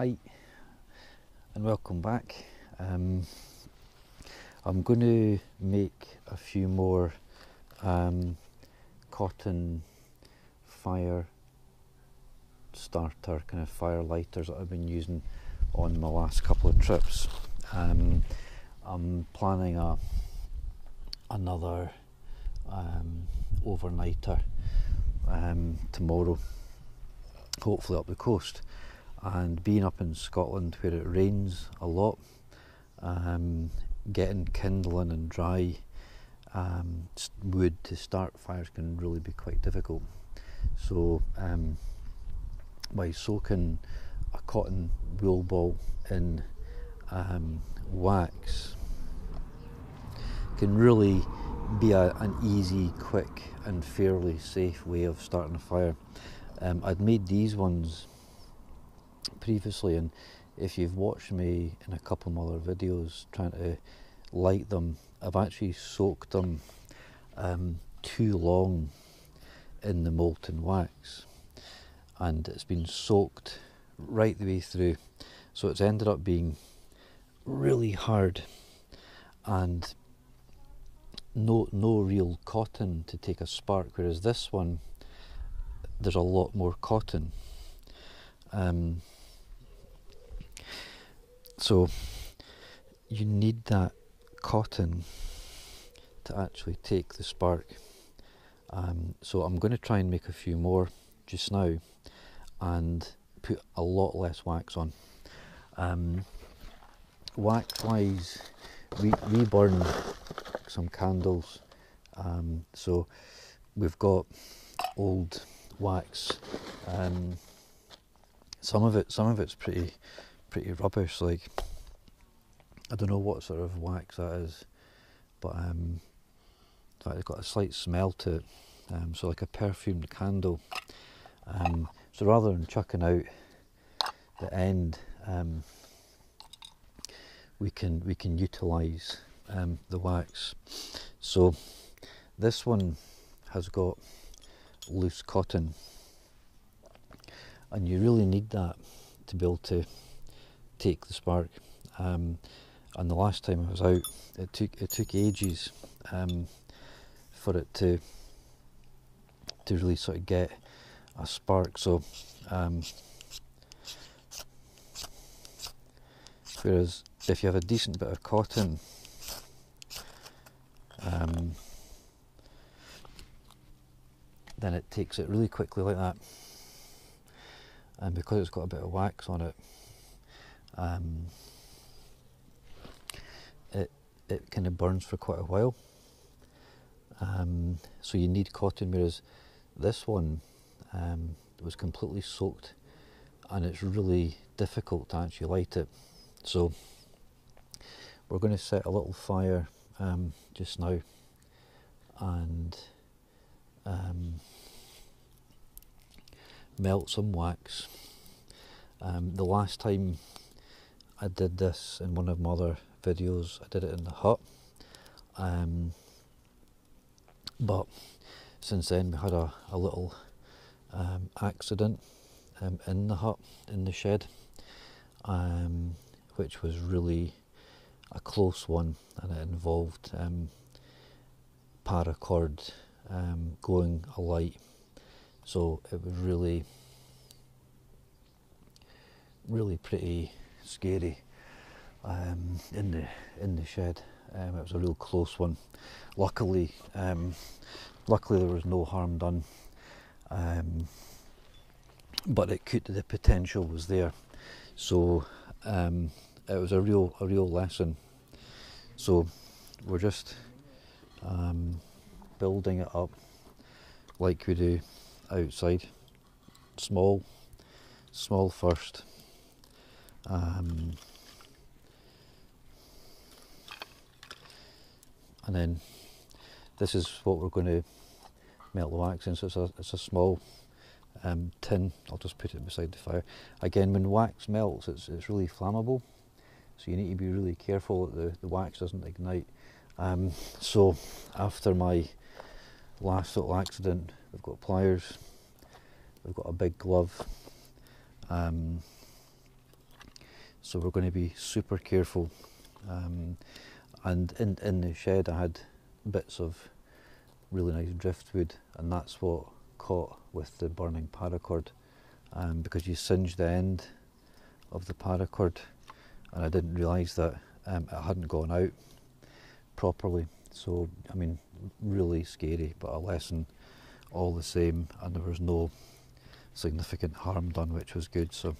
Hi and welcome back. I'm going to make a few more cotton fire starter kind of fire lighters that I've been using on my last couple of trips. I'm planning another overnighter tomorrow, hopefully up the coast. And being up in Scotland where it rains a lot, getting kindling and dry wood to start fires can really be quite difficult. So by soaking a cotton wool ball in wax can really be an easy, quick and fairly safe way of starting a fire. I'd made these ones previously, and if you've watched me in a couple of other videos trying to light them, I've actually soaked them too long in the molten wax, and it's been soaked right the way through, so it's ended up being really hard and no real cotton to take a spark, whereas this one there's a lot more cotton. So you need that cotton to actually take the spark. So I'm going to try and make a few more just now and put a lot less wax on. Wax wise, we burn some candles, so we've got old wax. Some of it's pretty rubbish. Like, I don't know what sort of wax that is, but in fact it's got a slight smell to it, so like a perfumed candle. So rather than chucking out the end, we can utilise the wax. So this one has got loose cotton, and you really need that to be able to take the spark. And the last time I was out, it took ages for it to really sort of get a spark. So whereas if you have a decent bit of cotton, then it takes it really quickly like that, and because it's got a bit of wax on it, it kind of burns for quite a while. So you need cotton, whereas this one was completely soaked and it's really difficult to actually light it. So we're going to set a little fire just now and melt some wax. The last time I did this in one of my other videos, I did it in the hut, but since then we had a little accident in the hut, in the shed, which was really a close one, and it involved paracord going alight. So it was really pretty scary in the shed. It was a real close one. Luckily there was no harm done, but the potential was there. So it was a real lesson. So we're just building it up like we do outside, small first, and then this is what we're going to melt the wax in. So it's a small tin. I'll just put it beside the fire. Again, when wax melts, it's really flammable, so you need to be really careful that the wax doesn't ignite. So after my last little accident, we've got pliers, we've got a big glove, So we're going to be super careful. And in the shed I had bits of really nice driftwood, and that's what caught with the burning paracord, because you singed the end of the paracord, and I didn't realise that it hadn't gone out properly. So I mean, really scary, but a lesson all the same, and there was no significant harm done, which was good. So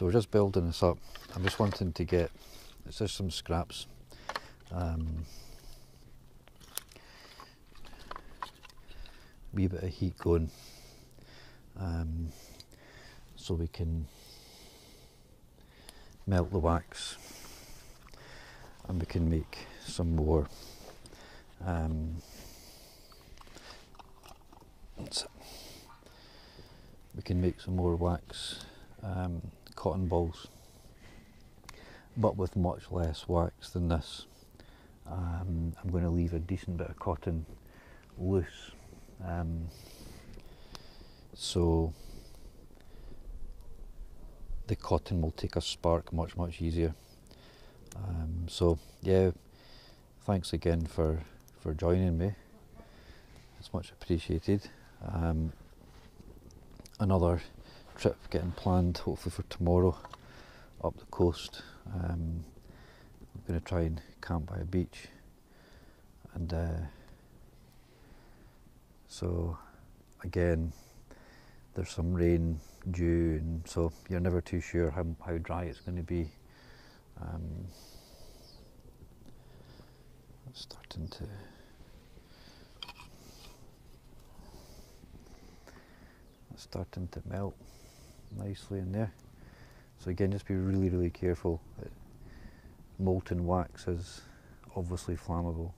we're just building this up. I'm just wanting to get, it's just some scraps, wee bit of heat going, so we can melt the wax and we can make some more wax cotton balls, but with much less wax than this. I'm going to leave a decent bit of cotton loose, so the cotton will take a spark much easier. So yeah, thanks again for joining me. It's much appreciated. Another trip getting planned, hopefully for tomorrow, up the coast. I'm going to try and camp by a beach, and so again there's some rain due, and so you're never too sure how dry it's going to be. It's starting to melt nicely in there. So again, just be really careful. Molten wax is obviously flammable.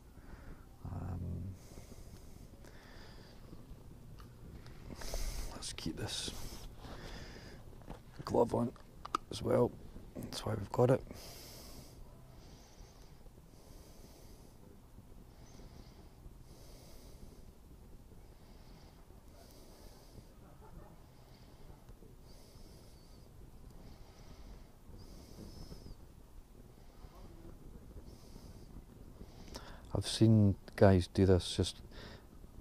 Let's keep this glove on as well. That's why we've got it. I've seen guys do this just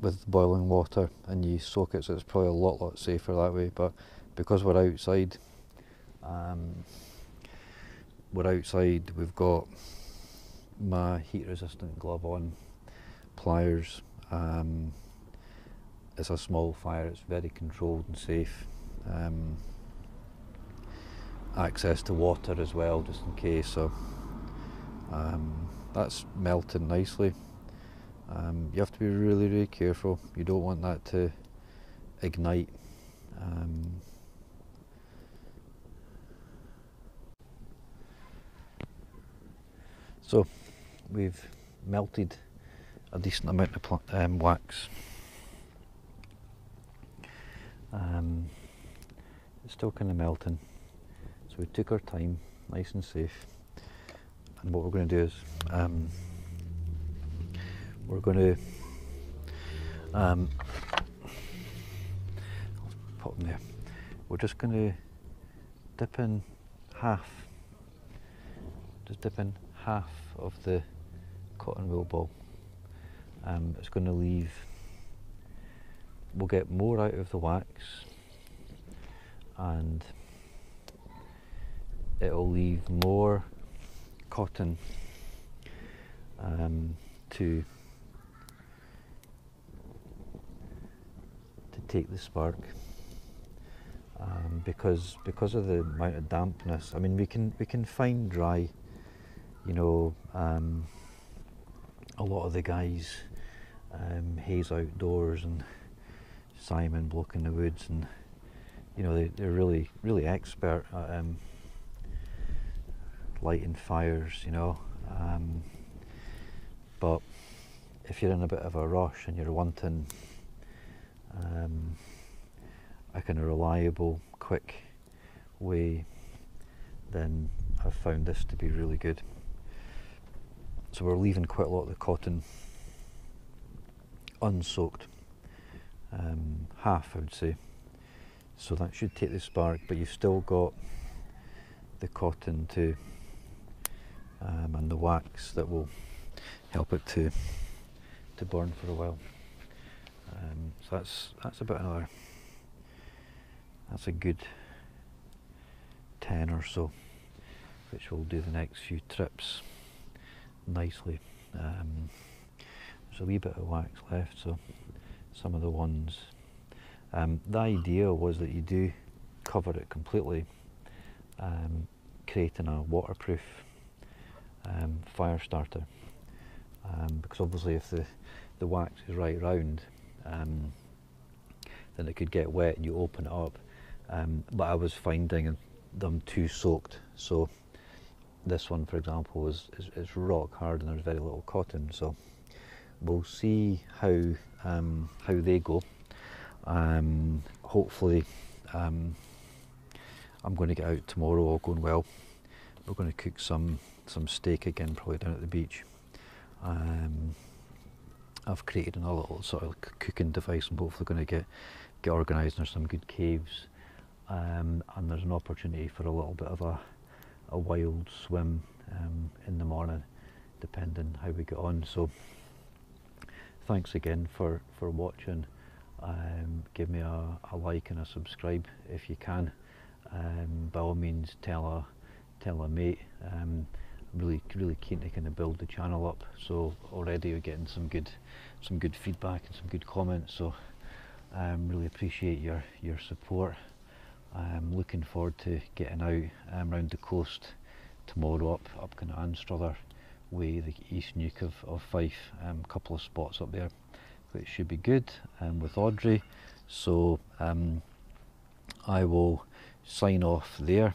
with boiling water, and you soak it, so it's probably a lot safer that way. But because we're outside, we've got my heat resistant glove on, pliers. It's a small fire, it's very controlled and safe. Access to water as well, just in case. So that's melting nicely. You have to be really careful. You don't want that to ignite. So we've melted a decent amount of wax. It's still kind of melting, so we took our time, nice and safe. And what we're going to do is we're going to put them there. We're just going to dip in half of the cotton wool ball. It's going to leave, we'll get more out of the wax, and it'll leave more cotton to take the spark, because of the amount of dampness. I mean, we can find dry, you know, a lot of the guys, Haze Outdoors and Simon Bloke in the Woods, and you know, they're really expert at lighting fires, you know. But if you're in a bit of a rush and you're wanting a kind of reliable, quick way, then I've found this to be really good. So we're leaving quite a lot of the cotton unsoaked, half I would say. So that should take the spark, but you've still got cotton to and the wax that will help it to burn for a while. So that's about another, that's a good 10 or so, which will do the next few trips nicely. There's a wee bit of wax left, so some of the ones, the idea was that you do cover it completely, creating a waterproof fire starter, because obviously if the wax is right round, then it could get wet and you open it up, but I was finding them too soaked, so this one for example is rock hard and there's very little cotton, so we'll see how they go. Hopefully I'm going to get out tomorrow, all going well. We're going to cook some steak again, probably down at the beach. I've created another little sort of cooking device. I'm hopefully going to get organised. There's some good caves, and there's an opportunity for a little bit of a wild swim in the morning, depending how we get on. So thanks again for watching. Give me a like and a subscribe if you can. By all means, tell a mate. I'm really keen to kind of build the channel up, so already we're getting some good feedback and some good comments, so really appreciate your support. I'm looking forward to getting out around the coast tomorrow, up kind of Anstruther way, the East Neuk of Fife. A couple of spots up there which should be good, with Audrey. So I will sign off there.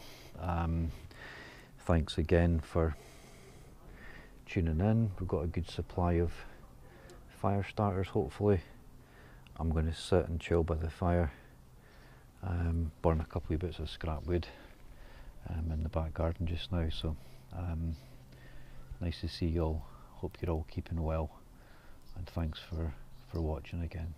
Thanks again for tuning in. We've got a good supply of fire starters, hopefully. I'm going to sit and chill by the fire, burn a couple of bits of scrap wood in the back garden just now. So nice to see you all. Hope you're all keeping well, and thanks for watching again.